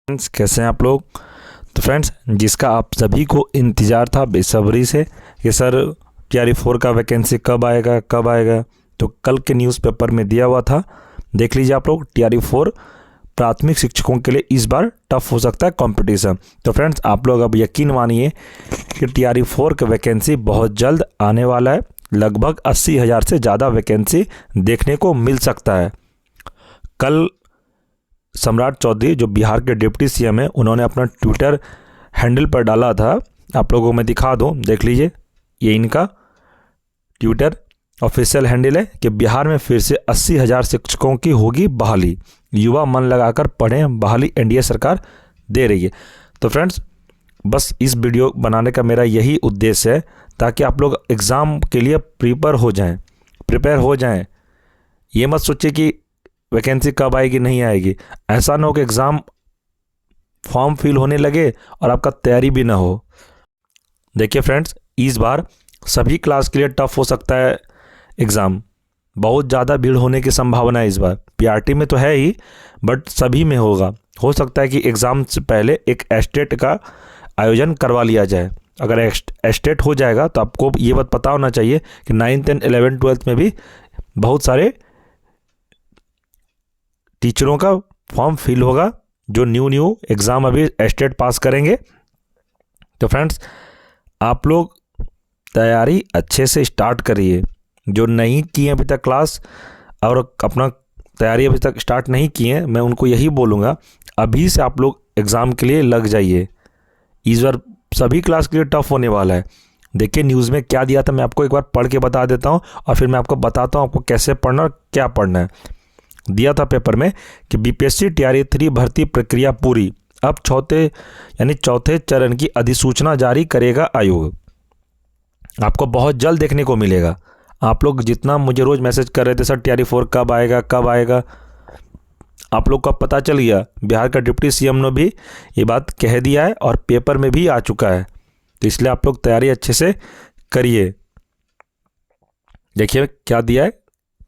Friends, कैसे हैं आप लोग। तो फ्रेंड्स, जिसका आप सभी को इंतज़ार था बेसब्री से कि सर TRE 4 का वैकेंसी कब आएगा, तो कल के न्यूज़पेपर में दिया हुआ था। देख लीजिए आप लोग, TRE 4 प्राथमिक शिक्षकों के लिए इस बार टफ हो सकता है कंपटीशन। तो फ्रेंड्स, आप लोग अब यकीन मानिए कि TRE 4 का वैकेंसी बहुत जल्द आने वाला है। लगभग 80,000 से ज़्यादा वैकेंसी देखने को मिल सकता है। कल सम्राट चौधरी, जो बिहार के डिप्टी CM हैं, उन्होंने अपना ट्विटर हैंडल पर डाला था। आप लोगों को मैं दिखा दूं, देख लीजिए, ये इनका ट्विटर ऑफिशियल हैंडल है कि बिहार में फिर से 80,000 शिक्षकों की होगी बहाली। युवा मन लगाकर पढ़ें, बहाली NDA सरकार दे रही है। तो फ्रेंड्स, बस इस वीडियो बनाने का मेरा यही उद्देश्य है ताकि आप लोग एग्ज़ाम के लिए प्रिपेयर हो जाएं। ये मत सोचिए कि वैकेंसी कब आएगी, नहीं आएगी। ऐसा ना हो कि एग्ज़ाम फॉर्म फिल होने लगे और आपका तैयारी भी ना हो। देखिए फ्रेंड्स, इस बार सभी क्लास के लिए टफ हो सकता है एग्ज़ाम। बहुत ज़्यादा भीड़ होने की संभावना है इस बार। PRT में तो है ही, बट सभी में होगा। हो सकता है कि एग्ज़ाम से पहले एक एस्टेट का आयोजन करवा लिया जाए। अगर एस्टेट हो जाएगा तो आपको ये बात पता होना चाहिए कि 9th and 11th 12th में भी बहुत सारे टीचरों का फॉर्म फिल होगा जो न्यू एग्ज़ाम अभी एस्टेट पास करेंगे। तो फ्रेंड्स, आप लोग तैयारी अच्छे से स्टार्ट करिए। जो नहीं किए अभी तक क्लास और अपना तैयारी अभी तक स्टार्ट नहीं किए, मैं उनको यही बोलूँगा, अभी से आप लोग एग्ज़ाम के लिए लग जाइए। इस बार सभी क्लास के लिए टफ होने वाला है। देखिए न्यूज़ में क्या दिया था, मैं आपको एक बार पढ़ के बता देता हूँ और फिर मैं आपको बताता हूँ आपको कैसे पढ़ना और क्या पढ़ना है। दिया था पेपर में कि BPSC TRE 3 भर्ती प्रक्रिया पूरी, अब चौथे चरण की अधिसूचना जारी करेगा आयोग। आपको बहुत जल्द देखने को मिलेगा। आप लोग जितना मुझे रोज़ मैसेज कर रहे थे, सर TRE 4 कब आएगा, आप लोग को अब पता चल गया। बिहार का डिप्टी CM ने भी ये बात कह दिया है और पेपर में भी आ चुका है। तो इसलिए आप लोग तैयारी अच्छे से करिए। देखिए क्या दिया है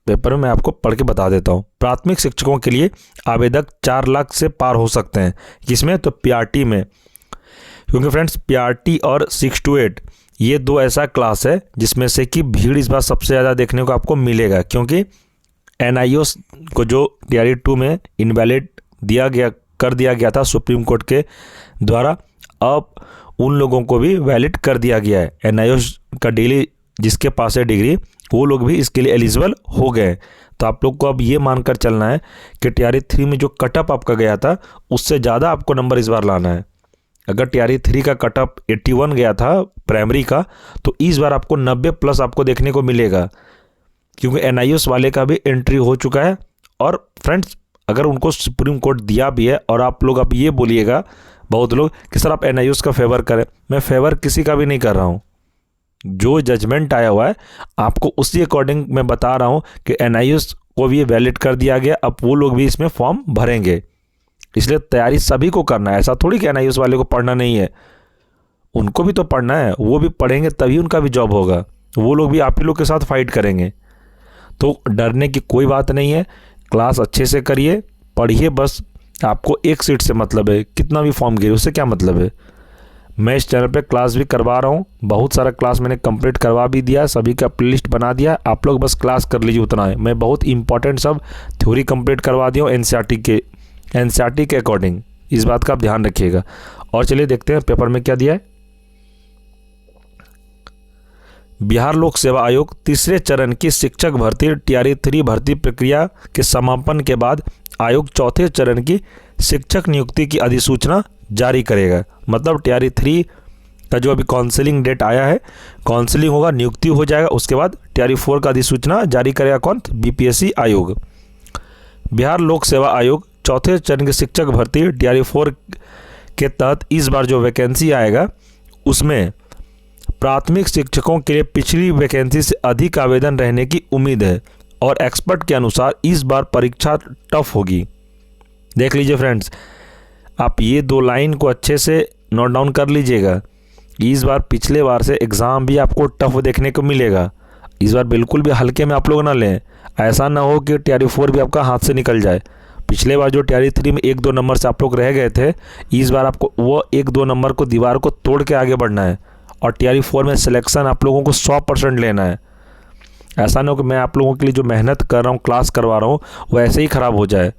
पेपर में, मैं आपको पढ़ के बता देता हूँ। प्राथमिक शिक्षकों के लिए आवेदक 4 लाख से पार हो सकते हैं। किसमें? तो PRT में। क्योंकि फ्रेंड्स, PRT और 6 to 8 ये दो ऐसा क्लास है जिसमें से कि भीड़ इस बार सबसे ज़्यादा देखने को आपको मिलेगा। क्योंकि NIOS को जो TRE 2 में इनवैलिड कर दिया गया था सुप्रीम कोर्ट के द्वारा, अब उन लोगों को भी वैलिड कर दिया गया है। NIOS का डेली जिसके पास है डिग्री, वो लोग भी इसके लिए एलिजिबल हो गए। तो आप लोग को अब ये मानकर चलना है कि TRE 3 में जो कटअप आपका गया था उससे ज़्यादा आपको नंबर इस बार लाना है। अगर TRE 3 का कटअप 81 गया था प्राइमरी का, तो इस बार आपको 90+ आपको देखने को मिलेगा। क्योंकि NIOS वाले का भी एंट्री हो चुका है। और फ्रेंड्स, अगर उनको सुप्रीम कोर्ट दिया भी है और आप लोग अब ये बोलिएगा बहुत लोग कि सर आप NIOS का फेवर करें, मैं फेवर किसी का भी नहीं कर रहा हूँ। जो जजमेंट आया हुआ है आपको उसी अकॉर्डिंग मैं बता रहा हूँ कि NIOS को भी वैलिड कर दिया गया, अब वो लोग भी इसमें फॉर्म भरेंगे। इसलिए तैयारी सभी को करना है। ऐसा थोड़ी कि NIOS वाले को पढ़ना नहीं है, उनको भी तो पढ़ना है। वो भी पढ़ेंगे तभी उनका भी जॉब होगा। वो लोग भी आप ही लोग के साथ फाइट करेंगे। तो डरने की कोई बात नहीं है। क्लास अच्छे से करिए, पढ़िए। बस आपको एक सीट से मतलब है, कितना भी फॉर्म गिरे उससे क्या मतलब है। मैं इस चैनल पे क्लास भी करवा रहा हूँ, बहुत सारा क्लास मैंने कंप्लीट करवा भी दिया, सभी का प्लेलिस्ट बना दिया। आप लोग बस क्लास कर लीजिए, उतना है। मैं बहुत इंपॉर्टेंट सब थ्योरी कंप्लीट करवा दिया हूँ NCERT के अकॉर्डिंग। इस बात का आप ध्यान रखिएगा। और चलिए देखते हैं पेपर में क्या दिया है। बिहार लोक सेवा आयोग तीसरे चरण की शिक्षक भर्ती TRE 3 भर्ती प्रक्रिया के समापन के बाद आयोग चौथे चरण की शिक्षक नियुक्ति की अधिसूचना जारी करेगा। मतलब TRE 3 का जो अभी काउंसलिंग डेट आया है, काउंसलिंग होगा, नियुक्ति हो जाएगा, उसके बाद TRE 4 का अधिसूचना जारी करेगा कौन? BPSC आयोग। बिहार लोक सेवा आयोग चौथे चरण की शिक्षक भर्ती TRE 4 के तहत इस बार जो वैकेंसी आएगा उसमें प्राथमिक शिक्षकों के लिए पिछली वैकेंसी से अधिक आवेदन रहने की उम्मीद है और एक्सपर्ट के अनुसार इस बार परीक्षा टफ होगी। देख लीजिए फ्रेंड्स, आप ये 2 लाइन को अच्छे से नोट डाउन कर लीजिएगा। इस बार पिछले बार से एग्ज़ाम भी आपको टफ देखने को मिलेगा। इस बार बिल्कुल भी हल्के में आप लोग ना लें। ऐसा ना हो कि TRE 4 भी आपका हाथ से निकल जाए। पिछले बार जो तैयारी 3 में 1-2 नंबर से आप लोग रह गए थे, इस बार आपको वो 1-2 नंबर को दीवार को तोड़ के आगे बढ़ना है और तैयारी 4 में सिलेक्शन आप लोगों को 100% लेना है। ऐसा ना हो कि मैं आप लोगों के लिए जो मेहनत कर रहा हूँ, क्लास करवा रहा हूँ, वो ऐसे ही ख़राब हो जाए।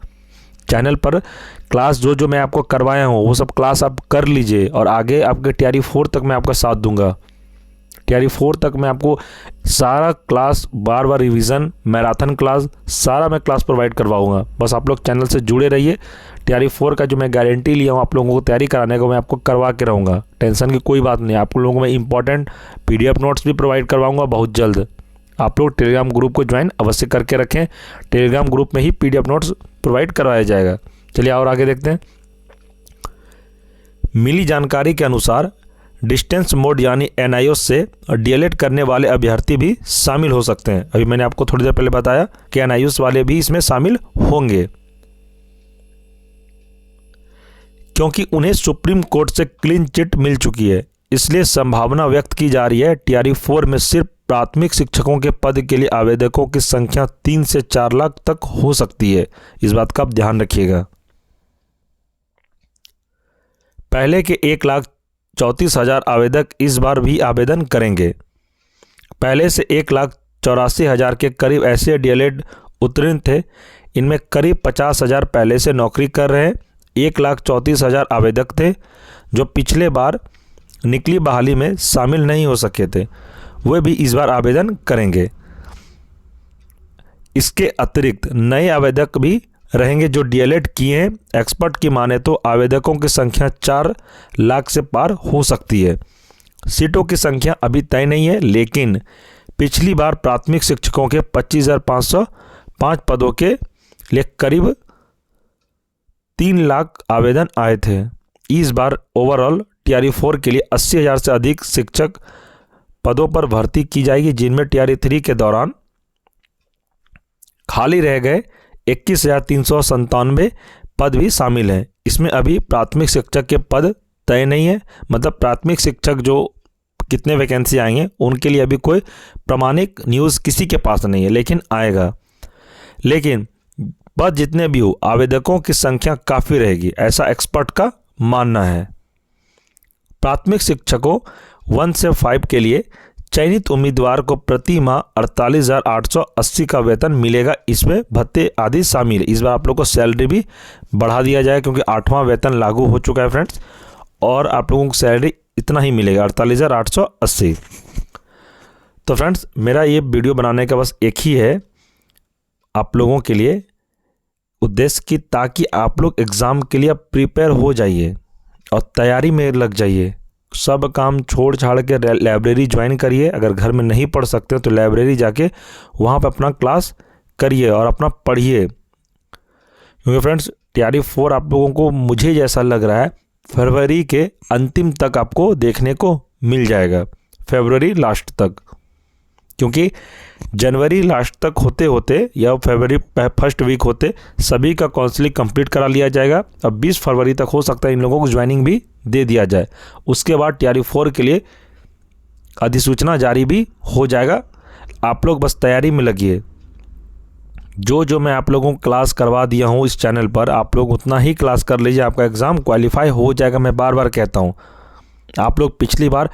चैनल पर क्लास जो मैं आपको करवाया हूँ वो सब क्लास आप कर लीजिए और आगे आपके तैयारी 4 तक मैं आपका साथ दूंगा। तैयारी 4 तक मैं आपको सारा क्लास, बार बार रिवीजन, मैराथन क्लास, सारा मैं क्लास प्रोवाइड करवाऊंगा। बस आप लोग चैनल से जुड़े रहिए। तैयारी 4 का जो मैं गारंटी लिया हूँ आप लोगों को तैयारी कराने को, मैं आपको करवा के रहूँगा। टेंशन की कोई बात नहीं। आप लोगों को मैं इंपॉर्टेंट PDF नोट्स भी प्रोवाइड करवाऊँगा बहुत जल्द। आप लोग टेलीग्राम ग्रुप को ज्वाइन अवश्य करके रखें। टेलीग्राम ग्रुप में ही PDF नोट्स प्रोवाइड करवाया जाएगा। चलिए और आगे देखते हैं। मिली जानकारी के अनुसार डिस्टेंस मोड यानी NIOS से DLED करने वाले अभ्यर्थी भी शामिल हो सकते हैं। अभी मैंने आपको थोड़ी देर पहले बताया कि NIOS वाले भी इसमें शामिल होंगे, क्योंकि उन्हें सुप्रीम कोर्ट से क्लीन चिट मिल चुकी है। इसलिए संभावना व्यक्त की जा रही है तैयारी 4 में सिर्फ प्राथमिक शिक्षकों के पद के लिए आवेदकों की संख्या 3 से 4 लाख तक हो सकती है। इस बात का आप ध्यान रखिएगा। पहले के 1,34,000 आवेदक इस बार भी आवेदन करेंगे। पहले से 1,84,000 के करीब ऐसे DLED उत्तीर्ण थे। इनमें करीब 50,000 पहले से नौकरी कर रहे हैं। 1,34,000 आवेदक थे जो पिछले बार निकली बहाली में शामिल नहीं हो सके थे, वे भी इस बार आवेदन करेंगे। इसके अतिरिक्त नए आवेदक भी रहेंगे जो DLED किए हैं। एक्सपर्ट की माने तो आवेदकों की संख्या 4 लाख से पार हो सकती है। सीटों की संख्या अभी तय नहीं है, लेकिन पिछली बार प्राथमिक शिक्षकों के 25,505 पदों के लिए करीब 3 लाख आवेदन आए थे। इस बार ओवरऑल तैयारी 4 के लिए 80,000 से अधिक शिक्षक पदों पर भर्ती की जाएगी, जिनमें तैयारी 3 के दौरान खाली रह गए 21,397 पद भी शामिल हैं। इसमें अभी प्राथमिक शिक्षक के पद तय नहीं है, मतलब प्राथमिक शिक्षक जो कितने वैकेंसी आएंगे उनके लिए अभी कोई प्रामाणिक न्यूज़ किसी के पास नहीं है, लेकिन आएगा। लेकिन पद जितने भी हो, आवेदकों की संख्या काफ़ी रहेगी, ऐसा एक्सपर्ट का मानना है। प्राथमिक शिक्षकों 1 से 5 के लिए चयनित उम्मीदवार को प्रति माह 48,880 का वेतन मिलेगा। इसमें भत्ते आदि शामिल है। इस बार आप लोग को सैलरी भी बढ़ा दिया जाए, क्योंकि 8वां वेतन लागू हो चुका है फ्रेंड्स, और आप लोगों को सैलरी इतना ही मिलेगा, 48,880। तो फ्रेंड्स, मेरा ये वीडियो बनाने का बस एक ही है आप लोगों के लिए उद्देश्य की, ताकि आप लोग एग्ज़ाम के लिए प्रिपेयर हो जाइए और तैयारी में लग जाइए। सब काम छोड़ छाड़ के लाइब्रेरी ज्वाइन करिए। अगर घर में नहीं पढ़ सकते तो लाइब्रेरी जाके वहाँ पर अपना क्लास करिए और अपना पढ़िए, क्योंकि फ्रेंड्स तैयारी 4 आप लोगों को, मुझे जैसा लग रहा है, फरवरी के अंतिम तक आपको देखने को मिल जाएगा, फरवरी लास्ट तक। क्योंकि जनवरी लास्ट तक होते होते या फरवरी फर्स्ट वीक होते सभी का काउंसलिंग कंप्लीट करा लिया जाएगा। अब 20 फरवरी तक हो सकता है इन लोगों को ज्वाइनिंग भी दे दिया जाए। उसके बाद तैयारी 4 के लिए अधिसूचना जारी भी हो जाएगा। आप लोग बस तैयारी में लगिए। जो मैं आप लोगों को क्लास करवा दिया हूँ इस चैनल पर, आप लोग उतना ही क्लास कर लीजिए, आपका एग्ज़ाम क्वालिफाई हो जाएगा। मैं बार बार कहता हूँ, आप लोग पिछली बार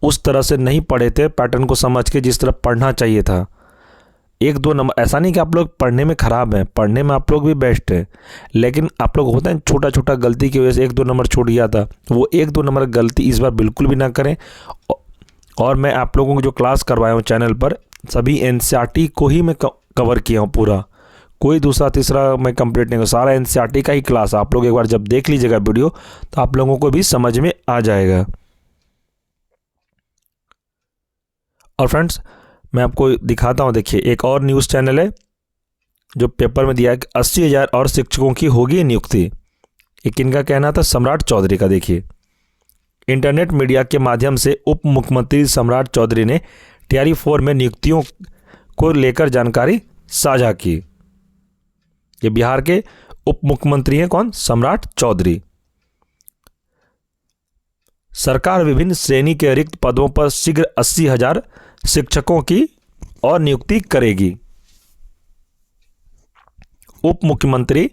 उस तरह से नहीं पढ़े थे पैटर्न को समझ के, जिस तरह पढ़ना चाहिए था। 1-2 नंबर, ऐसा नहीं कि आप लोग पढ़ने में ख़राब हैं, पढ़ने में आप लोग भी बेस्ट हैं, लेकिन आप लोग होते हैं छोटा छोटा गलती की वजह से 1-2 नंबर छूट गया था। वो 1-2 नंबर गलती इस बार बिल्कुल भी ना करें। और मैं आप लोगों को जो क्लास करवाया हूँ चैनल पर, सभी NCERT को ही मैं कवर किया हूँ पूरा, कोई दूसरा तीसरा मैं कंप्लीट नहीं, सारा NCERT का ही क्लास। आप लोग एक बार जब देख लीजिएगा वीडियो तो आप लोगों को भी समझ में आ जाएगा। और फ्रेंड्स, मैं आपको दिखाता हूँ, देखिए एक और न्यूज़ चैनल है जो पेपर में दिया है कि 80,000 और शिक्षकों की होगी नियुक्ति। एक इनका कहना था सम्राट चौधरी का। देखिए, इंटरनेट मीडिया के माध्यम से उप मुख्यमंत्री सम्राट चौधरी ने तैयारी 4 में नियुक्तियों को लेकर जानकारी साझा की। ये बिहार के उप मुख्यमंत्री हैं कौन? सम्राट चौधरी। सरकार विभिन्न श्रेणी के रिक्त पदों पर शीघ्र 80,000 शिक्षकों की और नियुक्ति करेगी। उप मुख्यमंत्री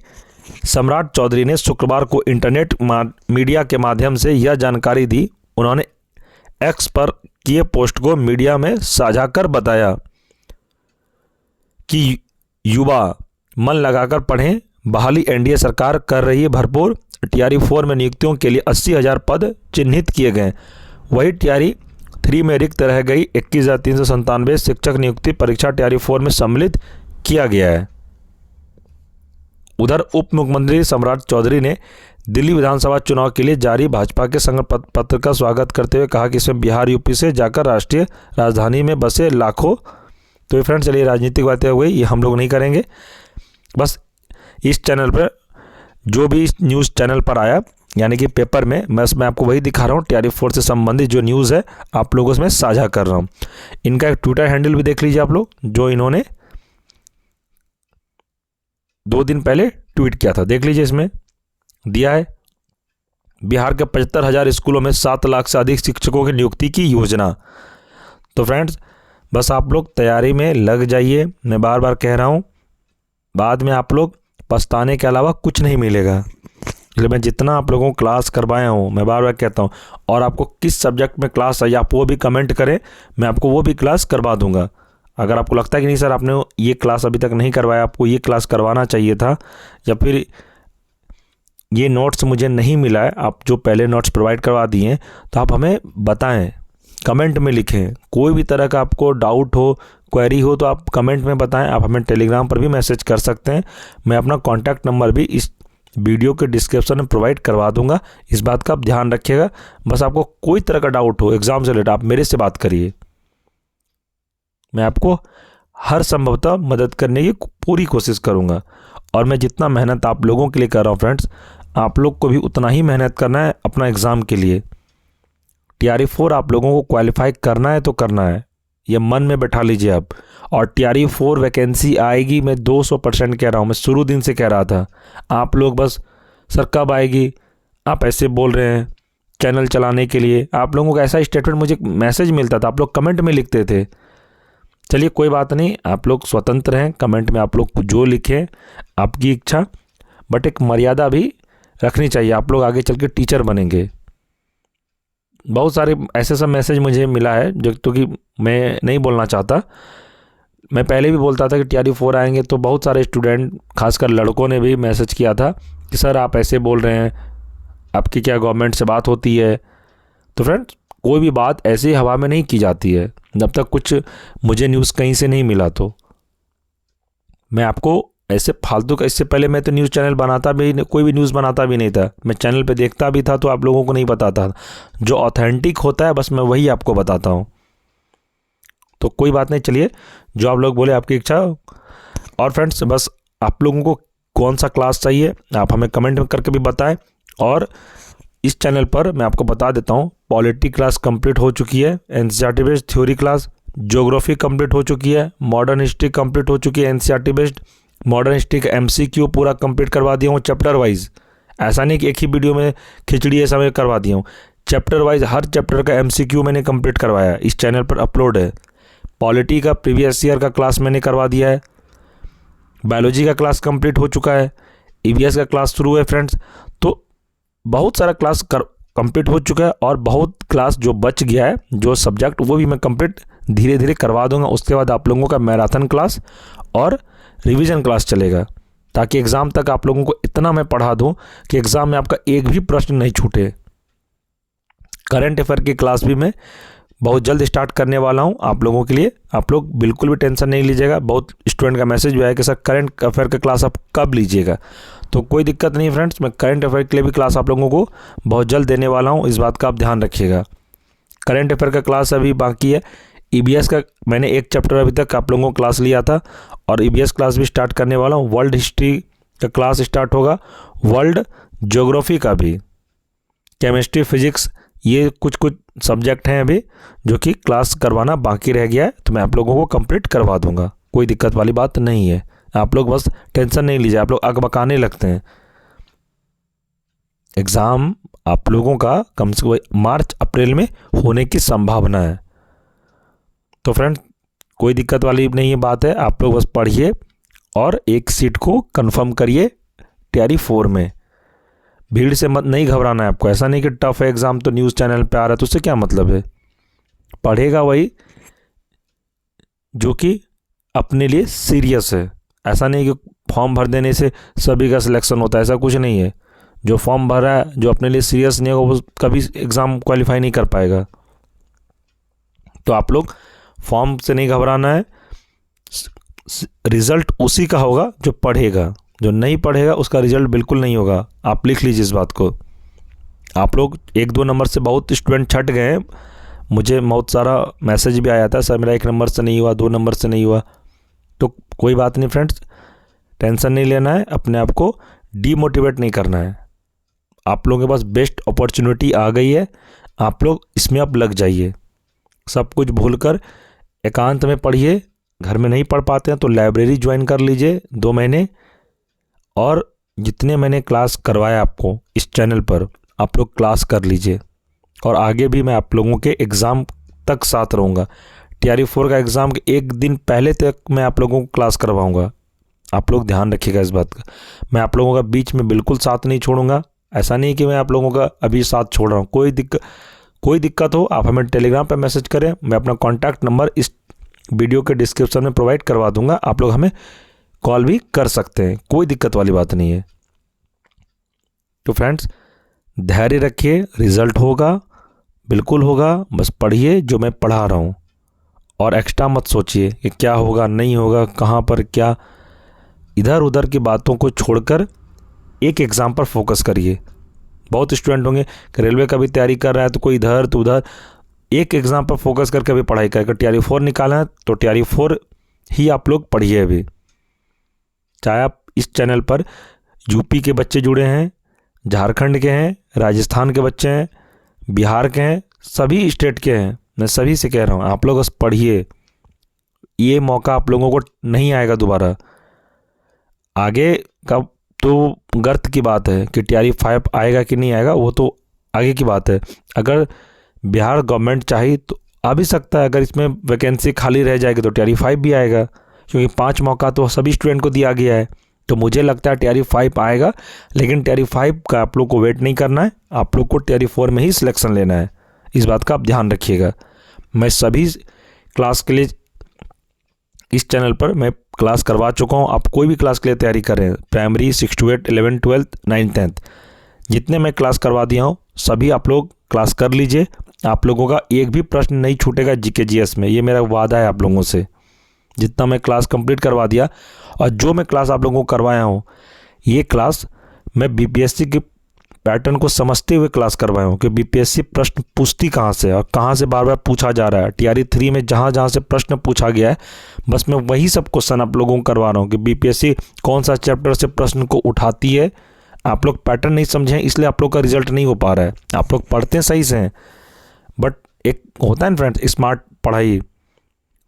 सम्राट चौधरी ने शुक्रवार को इंटरनेट मीडिया के माध्यम से यह जानकारी दी। उन्होंने एक्स पर किए पोस्ट को मीडिया में साझा कर बताया कि युवा मन लगाकर पढ़ें, बहाली एनडीए सरकार कर रही है भरपूर। टीआरई 4 में नियुक्तियों के लिए 80,000 पद चिन्हित किए गए। वही टीआरई 3 में रिक्त रह गई 21,397 शिक्षक नियुक्ति परीक्षा टीआरई 4 में सम्मिलित किया गया है। उधर उप मुख्यमंत्री सम्राट चौधरी ने दिल्ली विधानसभा चुनाव के लिए जारी भाजपा के संकल्प पत्र का स्वागत करते हुए कहा कि इसमें बिहार यूपी से जाकर राष्ट्रीय राजधानी में बसे लाखों। तो ये फ्रेंड्स, चलिए राजनीतिक बातें हो गई, ये हम लोग नहीं करेंगे। बस इस चैनल पर जो भी इस न्यूज़ चैनल पर आया यानी कि पेपर में, मैं आपको वही दिखा रहा हूँ। टीआरई 4 से संबंधित जो न्यूज़ है आप लोगों से मैं साझा कर रहा हूँ। इनका एक ट्विटर हैंडल भी देख लीजिए आप लोग, जो इन्होंने 2 दिन पहले ट्वीट किया था, देख लीजिए। इसमें दिया है बिहार के 75,000 स्कूलों में 7 लाख से अधिक शिक्षकों की नियुक्ति की योजना। तो फ्रेंड्स, बस आप लोग तैयारी में लग जाइए। मैं बार बार कह रहा हूँ, बाद में आप लोग पछताने के अलावा कुछ नहीं मिलेगा। इसलिए मैं जितना आप लोगों को क्लास करवाया हूँ, मैं बार बार कहता हूँ, और आपको किस सब्जेक्ट में क्लास चाहिए आप वो भी कमेंट करें, मैं आपको वो भी क्लास करवा दूंगा। अगर आपको लगता है कि नहीं सर आपने ये क्लास अभी तक नहीं करवाया, आपको ये क्लास करवाना चाहिए था, या फिर ये नोट्स मुझे नहीं मिला है, आप जो पहले नोट्स प्रोवाइड करवा दिए हैं, तो आप हमें बताएं, कमेंट में लिखें। कोई भी तरह का आपको डाउट हो, क्वेरी हो, तो आप कमेंट में बताएं। आप हमें टेलीग्राम पर भी मैसेज कर सकते हैं। मैं अपना कॉन्टैक्ट नंबर भी इस वीडियो के डिस्क्रिप्शन में प्रोवाइड करवा दूंगा। इस बात का आप ध्यान रखिएगा। बस आपको कोई तरह का डाउट हो एग्ज़ाम से रिलेटेड, आप मेरे से बात करिए। मैं आपको हर संभवतः मदद करने की पूरी कोशिश करूंगा। और मैं जितना मेहनत आप लोगों के लिए कर रहा हूँ फ्रेंड्स, आप लोग को भी उतना ही मेहनत करना है अपना एग्ज़ाम के लिए। टीआरई 4 आप लोगों को क्वालिफाई करना है तो करना है, ये मन में बैठा लीजिए आप। और टीआरई 4 वैकेंसी आएगी, मैं 200% कह रहा हूँ, मैं शुरू दिन से कह रहा था। आप लोग बस सर कब आएगी, आप ऐसे बोल रहे हैं चैनल चलाने के लिए। आप लोगों को ऐसा स्टेटमेंट मुझे मैसेज मिलता था, आप लोग कमेंट में लिखते थे। चलिए कोई बात नहीं, आप लोग स्वतंत्र हैं, कमेंट में आप लोग जो लिखें आपकी इच्छा, बट एक मर्यादा भी रखनी चाहिए। आप लोग आगे चल के टीचर बनेंगे। बहुत सारे ऐसे सब मैसेज मुझे मिला है जो तो कि मैं नहीं बोलना चाहता। मैं पहले भी बोलता था कि टीआरई 4 आएंगे, तो बहुत सारे स्टूडेंट खासकर लड़कों ने भी मैसेज किया था कि सर आप ऐसे बोल रहे हैं, आपकी क्या गवर्नमेंट से बात होती है। तो फ्रेंड्स, कोई भी बात ऐसे हवा में नहीं की जाती है जब तक कुछ मुझे न्यूज़ कहीं से नहीं मिला। तो मैं आपको ऐसे फालतू का, इससे पहले मैं तो न्यूज़ चैनल बनाता भी, कोई भी न्यूज़ बनाता भी नहीं था। मैं चैनल पे देखता भी था तो आप लोगों को नहीं बताता। जो ऑथेंटिक होता है बस मैं वही आपको बताता हूँ। तो कोई बात नहीं, चलिए जो आप लोग बोले आपकी इच्छा। और फ्रेंड्स, बस आप लोगों को कौन सा क्लास चाहिए आप हमें कमेंट करके भी बताएं। और इस चैनल पर मैं आपको बता देता हूँ, पॉलिटी क्लास कंप्लीट हो चुकी है, NCERT based theory class, geography complete हो चुकी है, मॉडर्न हिस्ट्री कंप्लीट हो चुकी है एनसीईआरटी बेस्ड। मॉडर्न हिस्ट्री का एमसीक्यू पूरा कंप्लीट करवा दिया हूँ चैप्टर वाइज। ऐसा नहीं कि एक ही वीडियो में खिचड़ी ऐसा मैं करवा दिया हूँ, चैप्टर वाइज हर चैप्टर का एमसीक्यू मैंने कंप्लीट करवाया, इस चैनल पर अपलोड है। पॉलिटी का प्रीवियस ईयर का क्लास मैंने करवा दिया है, बायोलॉजी का क्लास कंप्लीट हो चुका है, ईवीएस का क्लास शुरू है फ्रेंड्स। तो बहुत सारा क्लास कंप्लीट हो चुका है, और बहुत क्लास जो बच गया है, जो सब्जेक्ट, वो भी मैं कंप्लीट धीरे धीरे करवा दूंगा। उसके बाद आप लोगों का मैराथन क्लास और रिवीजन क्लास चलेगा, ताकि एग्ज़ाम तक आप लोगों को इतना मैं पढ़ा दूं कि एग्ज़ाम में आपका एक भी प्रश्न नहीं छूटे। करंट अफेयर की क्लास भी मैं बहुत जल्द स्टार्ट करने वाला हूं आप लोगों के लिए। आप लोग बिल्कुल भी टेंशन नहीं लीजिएगा। बहुत स्टूडेंट का मैसेज भी आया कि सर करंट अफेयर का क्लास आप कब लीजिएगा, तो कोई दिक्कत नहीं फ्रेंड्स, मैं करंट अफेयर के लिए भी क्लास आप लोगों को बहुत जल्द देने वाला हूँ। इस बात का आप ध्यान रखिएगा। करंट अफेयर का क्लास अभी बाकी है। ईबीएस का मैंने एक चैप्टर अभी तक आप लोगों को क्लास लिया था, और ईबीएस क्लास भी स्टार्ट करने वाला हूँ। वर्ल्ड हिस्ट्री का क्लास स्टार्ट होगा, वर्ल्ड ज्योग्राफी का भी, केमिस्ट्री, फिजिक्स, ये कुछ सब्जेक्ट हैं अभी जो कि क्लास करवाना बाकी रह गया है, तो मैं आप लोगों को कंप्लीट करवा दूंगा। कोई दिक्कत वाली बात नहीं है। आप लोग बस टेंशन नहीं लीजिए। आप लोग अकबकाने लगते हैं। एग्ज़ाम आप लोगों का कम से कम मार्च अप्रैल में होने की संभावना है। तो फ्रेंड्स, कोई दिक्कत वाली नहीं है बात है। आप लोग बस पढ़िए और एक सीट को कंफर्म करिए तैयारी 4 में। भीड़ से मत नहीं घबराना है आपको। ऐसा नहीं कि टफ है एग्ज़ाम तो न्यूज़ चैनल पे आ रहा है तो उससे क्या मतलब है। पढ़ेगा वही जो कि अपने लिए सीरियस है। ऐसा नहीं कि फॉर्म भर देने से सभी का सिलेक्शन होता है, ऐसा कुछ नहीं है। जो फॉर्म भर रहा है, जो अपने लिए सीरियस नहीं होगा वो कभी एग्ज़ाम क्वालिफाई नहीं कर पाएगा। तो आप लोग फॉर्म से नहीं घबराना है। रिज़ल्ट उसी का होगा जो पढ़ेगा, जो नहीं पढ़ेगा उसका रिज़ल्ट बिल्कुल नहीं होगा। आप लिख लीजिए इस बात को। आप लोग 1-2 नंबर से बहुत स्टूडेंट छट गए हैं। मुझे बहुत सारा मैसेज भी आया था, सर मेरा 1 नंबर से नहीं हुआ, 2 नंबर से नहीं हुआ। तो कोई बात नहीं फ्रेंड्स, टेंशन नहीं लेना है, अपने आप को डीमोटिवेट नहीं करना है। आप लोगों के पास बेस्ट अपॉर्चुनिटी आ गई है, आप लोग इसमें अब लग जाइए। सब कुछ भूलकर एकांत में पढ़िए। घर में नहीं पढ़ पाते हैं तो लाइब्रेरी ज्वाइन कर लीजिए 2 महीने, और जितने मैंने क्लास करवाया आपको इस चैनल पर आप लोग क्लास कर लीजिए। और आगे भी मैं आप लोगों के एग्ज़ाम तक साथ रहूँगा। तैयारी 4 का एग्ज़ाम के 1 दिन पहले तक मैं आप लोगों को क्लास करवाऊँगा। आप लोग ध्यान रखिएगा इस बात का। मैं आप लोगों का बीच में बिल्कुल साथ नहीं छोड़ूंगा। ऐसा नहीं कि मैं आप लोगों का अभी साथ छोड़ रहा हूँ। कोई दिक्कत हो आप हमें टेलीग्राम पर मैसेज करें। मैं अपना कॉन्टैक्ट नंबर इस वीडियो के डिस्क्रिप्शन में प्रोवाइड करवा दूंगा। आप लोग हमें कॉल भी कर सकते हैं, कोई दिक्कत वाली बात नहीं है। तो फ्रेंड्स धैर्य रखिए, रिज़ल्ट होगा, बिल्कुल होगा। बस पढ़िए जो मैं पढ़ा रहा हूँ, और एक्स्ट्रा मत सोचिए कि क्या होगा नहीं होगा, कहाँ पर क्या। इधर उधर की बातों को छोड़कर एक एग्ज़ाम पर फोकस करिए। बहुत स्टूडेंट होंगे कि रेलवे का भी तैयारी कर रहा है तो कोई इधर तो उधर। एक एग्ज़ाम पर फोकस करके भी पढ़ाई करेगा। तैयारी 4 निकालना है तो तैयारी 4 ही आप लोग पढ़िए। अभी चाहे आप इस चैनल पर यूपी के बच्चे जुड़े हैं, झारखंड के हैं, राजस्थान के बच्चे हैं, बिहार के हैं, सभी स्टेट के हैं, मैं सभी से कह रहा हूँ आप लोग बस पढ़िए। ये मौका आप लोगों को नहीं आएगा दोबारा। आगे का तो गर्त की बात है कि तैयारी 5 आएगा कि नहीं आएगा, वो तो आगे की बात है। अगर बिहार गवर्नमेंट चाहे तो आ भी सकता है। अगर इसमें वैकेंसी खाली रह जाएगी तो तैयारी 5 भी आएगा, क्योंकि 5 मौका तो सभी स्टूडेंट को दिया गया है। तो मुझे लगता है तैयारी 5 आएगा, लेकिन तैयारी 5 का आप लोग को वेट नहीं करना है। आप लोग को तैयारी 4 में ही सिलेक्शन लेना है। इस बात का आप ध्यान रखिएगा। मैं सभी क्लास के लिए इस चैनल पर मैं क्लास करवा चुका हूँ। आप कोई भी क्लास के लिए तैयारी कर रहे हैं, प्राइमरी 6 to 8, 11, 12, 9, 10, जितने मैं क्लास करवा दिया हूँ सभी आप लोग क्लास कर लीजिए। आप लोगों का एक भी प्रश्न नहीं छूटेगा जीके जीएस में, ये मेरा वादा है आप लोगों से। जितना मैं क्लास कंप्लीट करवा दिया, और जो मैं क्लास आप लोगों को करवाया हूँ, ये क्लास मैं बीपीएससी के पैटर्न को समझते हुए क्लास करवाया हूँ कि बीपीएससी प्रश्न पूछती कहाँ से और कहाँ से बार बार पूछा जा रहा है। तैयारी 3 में जहाँ जहाँ से प्रश्न पूछा गया है, बस मैं वही सब क्वेश्चन आप लोगों को करवा रहा हूँ कि बीपीएससी कौन सा चैप्टर से प्रश्न को उठाती है। आप लोग पैटर्न नहीं समझें, इसलिए आप लोग का रिजल्ट नहीं हो पा रहा है। आप लोग पढ़ते हैं सही से हैं, बट एक होता है ना फ्रेंड्स स्मार्ट पढ़ाई,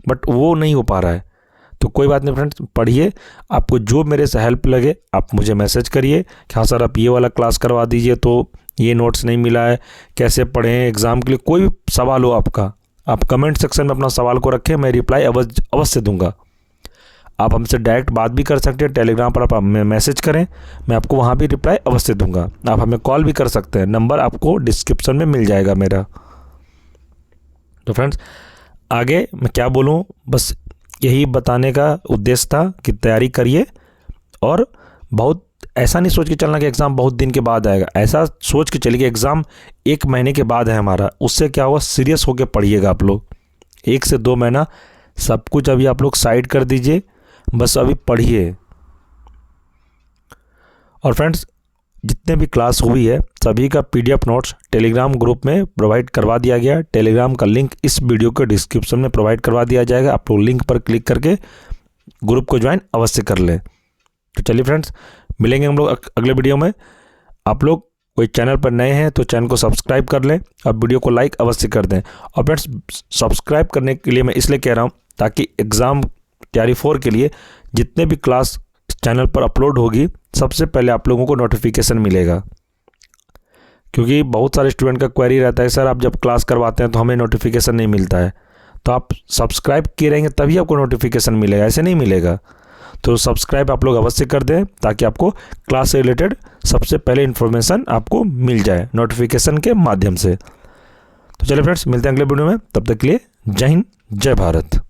बट वो नहीं हो पा रहा है। तो कोई बात नहीं फ्रेंड्स, पढ़िए। आपको जो मेरे से हेल्प लगे आप मुझे मैसेज करिए कि हाँ सर आप ये वाला क्लास करवा दीजिए, तो ये नोट्स नहीं मिला है, कैसे पढ़ें एग्ज़ाम के लिए। कोई भी सवाल हो आपका, आप कमेंट सेक्शन में अपना सवाल को रखें, मैं रिप्लाई अवश्य दूंगा। आप हमसे डायरेक्ट बात भी कर सकते हैं, टेलीग्राम पर आप हमें मैसेज करें, मैं आपको वहाँ भी रिप्लाई अवश्य दूंगा। आप हमें कॉल भी कर सकते हैं, नंबर आपको डिस्क्रिप्शन में मिल जाएगा मेरा। तो फ्रेंड्स आगे मैं क्या बोलूँ, बस यही बताने का उद्देश्य था कि तैयारी करिए। और बहुत ऐसा नहीं सोच के चलना कि एग्ज़ाम बहुत दिन के बाद आएगा। ऐसा सोच के चलिए कि एग्ज़ाम 1 महीने के बाद है हमारा। उससे क्या होगा, सीरियस होकर पढ़िएगा आप लोग। 1 से 2 महीना सब कुछ अभी आप लोग साइड कर दीजिए, बस अभी पढ़िए। और फ्रेंड्स जितने भी क्लास हुई है सभी का पीडीएफ नोट्स टेलीग्राम ग्रुप में प्रोवाइड करवा दिया गया। टेलीग्राम का लिंक इस वीडियो के डिस्क्रिप्शन में प्रोवाइड करवा दिया जाएगा। आप लोग लिंक पर क्लिक करके ग्रुप को ज्वाइन अवश्य कर लें। तो चलिए फ्रेंड्स मिलेंगे हम लोग अगले वीडियो में। आप लोग कोई चैनल पर नए हैं तो चैनल को सब्सक्राइब कर लें और वीडियो को लाइक अवश्य कर दें। और फ्रेंड्स सब्सक्राइब करने के लिए मैं इसलिए कह रहा हूँ ताकि एग्ज़ाम तैयारी 4 के लिए जितने भी क्लास चैनल पर अपलोड होगी सबसे पहले आप लोगों को नोटिफिकेशन मिलेगा। क्योंकि बहुत सारे स्टूडेंट का क्वेरी रहता है, सर आप जब क्लास करवाते हैं तो हमें नोटिफिकेशन नहीं मिलता है। तो आप सब्सक्राइब किए रहेंगे तभी आपको नोटिफिकेशन मिलेगा, ऐसे नहीं मिलेगा। तो सब्सक्राइब आप लोग अवश्य कर दें ताकि आपको क्लास से रिलेटेड सबसे पहले इन्फॉर्मेशन आपको मिल जाए नोटिफिकेशन के माध्यम से। तो चलिए फ्रेंड्स, मिलते हैं अगले वीडियो में, तब तक के लिए जय हिंद जय भारत।